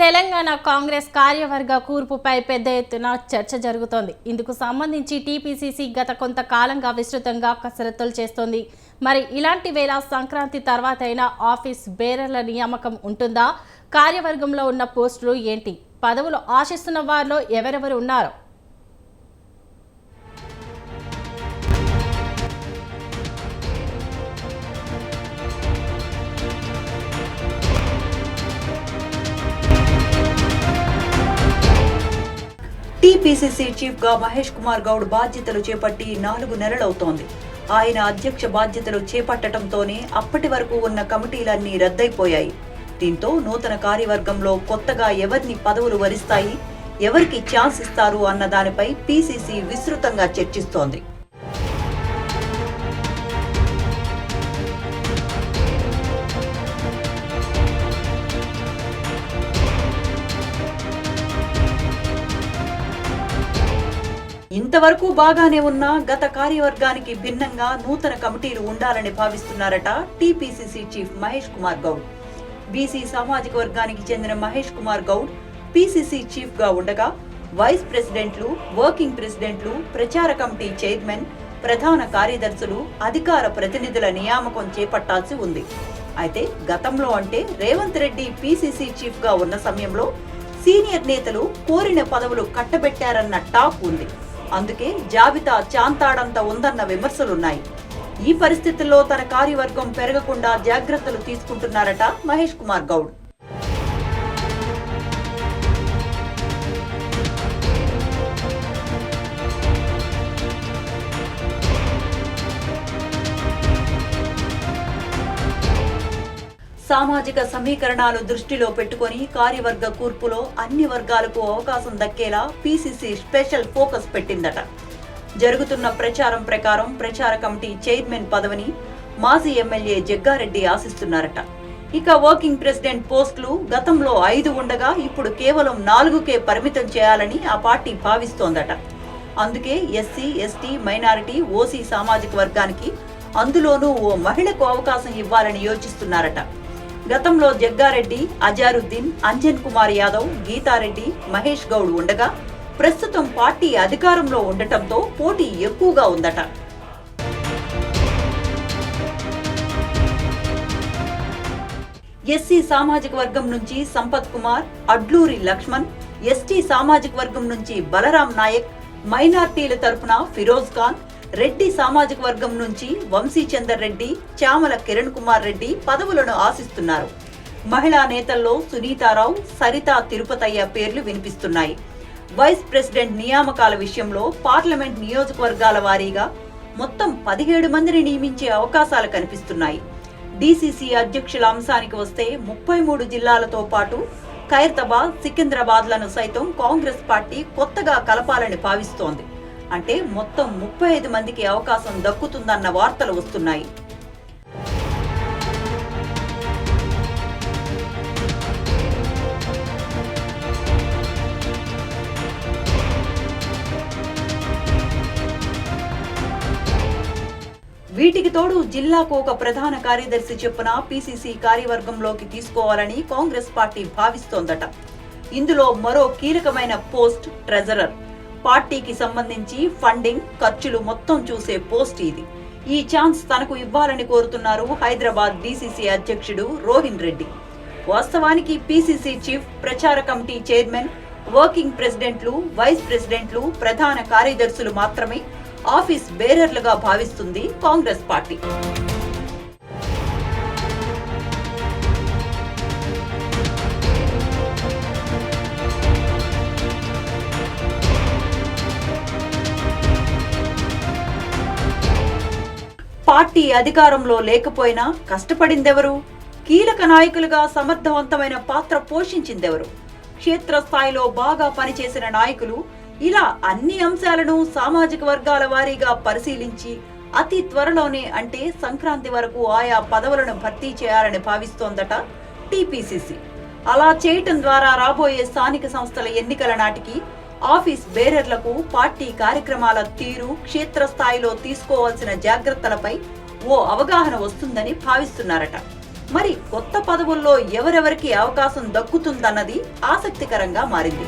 తెలంగాణ కాంగ్రెస్ కార్యవర్గ కూర్పుపై పెద్ద ఎత్తున చర్చ జరుగుతోంది. ఇందుకు సంబంధించి టీపీసీసీ గత కొంతకాలంగా విస్తృతంగా కసరత్తులు చేస్తోంది. మరి ఇలాంటి వేళ సంక్రాంతి తర్వాతైనా ఆఫీస్ బేరర్ల నియామకం ఉంటుందా? కార్యవర్గంలో ఉన్న పోస్టులు ఏంటి? పదవులు ఆశిస్తున్న వారిలో ఎవరెవరు ఉన్నారు? టీపీసీసీ చీఫ్ గా మహేష్ కుమార్ గౌడ్ బాధ్యతలు చేపట్టి 4 నెలలవుతోంది. ఆయన అధ్యక్ష బాధ్యతలు చేపట్టడంతోనే అప్పటి వరకు ఉన్న కమిటీలన్నీ రద్దయిపోయాయి. దీంతో నూతన కార్యవర్గంలో కొత్తగా ఎవరిని పదవులు వరిస్తాయి, ఎవరికి ఛాన్స్ ఇస్తారు అన్న దానిపై పీసీసీ విస్తృతంగా చర్చిస్తోంది. ఇంతవరకు బాగానే ఉన్న గత కార్యవర్గానికి భిన్నంగా నూతన కమిటీలు ఉండాలని భావిస్తున్నారట TPCC chief Mahesh Kumar Goud. BC సామాజిక వర్గానికి చెందిన మహేష్ కుమార్ గౌడ్ పీసీసీ చీఫ్ గా ఉండగా వైస్ ప్రెసిడెంట్లు, వర్కింగ్ ప్రెసిడెంట్లు, ప్రచార కమిటీ చైర్మన్, ప్రధాన కార్యదర్శులు, అధికార ప్రతినిధుల నియామకం చేపట్టాల్సి ఉంది. అయితే గతంలో అంటే రేవంత్ రెడ్డి పీసీసీ చీఫ్ గా ఉన్న సమయంలో సీనియర్ నేతలు కోరిన పదవులు కట్టబెట్టారన్న టాక్ ఉంది. అందుకే జాబితా చాంతాడంత ఉందన్న విమర్శలున్నాయి. ఈ పరిస్థితుల్లో తన కార్యవర్గం పెరగకుండా జాగ్రత్తలు తీసుకుంటున్నారట మహేష్ కుమార్ గౌడ్. సామాజిక సమీకరణాలు దృష్టిలో పెట్టుకుని కార్యవర్గ కూర్పులో అన్ని వర్గాలకు అవకాశం దక్కేలా పీసీసీ స్పెషల్ ఫోకస్ పెట్టిందట. జరుగుతున్న ప్రచారం ప్రకారం ప్రచార కమిటీ చైర్మన్ పదవిని మాజీ ఎమ్మెల్యే జగ్గారెడ్డి ఆశిస్తున్నారట. ఇక వర్కింగ్ ప్రెసిడెంట్ పోస్టులు గతంలో 5 ఉండగా ఇప్పుడు కేవలం 4కే పరిమితం చేయాలని ఆ పార్టీ భావిస్తోందట. అందుకే ఎస్సీ, ఎస్టీ, మైనారిటీ, ఓసీ సామాజిక వర్గానికి, అందులోనూ ఓ మహిళకు అవకాశం ఇవ్వాలని యోచిస్తున్నారట. గతంలో జగ్గారెడ్డి, అజారుద్దీన్, అంజన్ కుమార్ యాదవ్, గీతారెడ్డి, మహేష్ గౌడ్ ఉండగా ప్రస్తుతం పార్టీ అధికారంలో ఉండటంతో పోటీ ఎక్కువగా ఉందట. ఎస్సీ సామాజిక వర్గం నుంచి సంపత్ కుమార్, అడ్లూరి లక్ష్మణ్, ఎస్టీ సామాజిక వర్గం నుంచి బలరాం నాయక్, మైనార్టీల తరపున ఫిరోజ్ ఖాన్, రెడ్డి సామాజిక వర్గం నుంచి వంశీచందర్ రెడ్డి, చామల కిరణ్ కుమార్ రెడ్డి పదవులను ఆశిస్తున్నారు. మహిళా నేతల్లో సునీతారావు, సరితా తిరుపతయ్య పేర్లు వినిపిస్తున్నాయి. వైస్ ప్రెసిడెంట్ నియామకాల విషయంలో పార్లమెంట్ నియోజకవర్గాల వారీగా మొత్తం 17 మందిని నియమించే అవకాశాలు కనిపిస్తున్నాయి. డీసీసీ అధ్యక్షుల అంశానికి వస్తే 33 జిల్లాలతో పాటు ఖైరతాబాద్, సికింద్రాబాద్లను సైతం కాంగ్రెస్ పార్టీ కొత్తగా కలపాలని భావిస్తోంది. అంటే మొత్తం 35 మందికి అవకాశం దక్కుతుందన్న వార్తలు వస్తున్నాయి. వీటికి తోడు జిల్లాకు ఒక ప్రధాన కార్యదర్శి చొప్పున పీసీసీ కార్యవర్గంలోకి తీసుకోవాలని కాంగ్రెస్ పార్టీ భావిస్తోందట. ఇందులో మరో కీలకమైన పోస్ట్ ట్రెజరర్. పార్టీకి సంబంధించి ఫండింగ్, ఖర్చులు మొత్తం చూసే పోస్ట్ ఇది. ఈ ఛాన్స్ తనకు ఇవ్వాలని కోరుతున్నారు హైదరాబాద్ డీసీసీ అధ్యక్షుడు రోహిన్ రెడ్డి. వాస్తవానికి పీసీసీ చీఫ్, ప్రచార కమిటీ చైర్మన్, వర్కింగ్ ప్రెసిడెంట్లు, వైస్ ప్రెసిడెంట్లు, ప్రధాన కార్యదర్శులు మాత్రమే ఆఫీస్ బేరర్లుగా భావిస్తుంది కాంగ్రెస్ పార్టీ. పార్టీ అధికారంలో లేకపోయినా కష్టపడిందెవరు? కీలక నాయకులుగా సమర్థవంతమైన పాత్ర పోషించిందెవరు? క్షేత్రస్థాయిలో బాగా పనిచేసిన నాయకులు. ఇలా అన్ని అంశాలను సామాజిక వర్గాల వారీగా పరిశీలించి అతి త్వరలోనే, అంటే సంక్రాంతి వరకు ఆయా పదవులను భర్తీ చేయాలని భావిస్తోందట టీపీసీసీ. అలా చేయటం ద్వారా రాబోయే స్థానిక సంస్థల ఎన్నికల నాటికి ఆఫీస్ బేరర్లకు పార్టీ కార్యక్రమాల తీరు, క్షేత్రస్థాయిలో తీసుకోవాల్సిన జాగ్రత్తలపై ఓ అవగాహన వస్తుందని భావిస్తున్నారట. మరి కొత్త పదవుల్లో ఎవరెవరికి అవకాశం దక్కుతుందన్నది ఆసక్తికరంగా మారింది.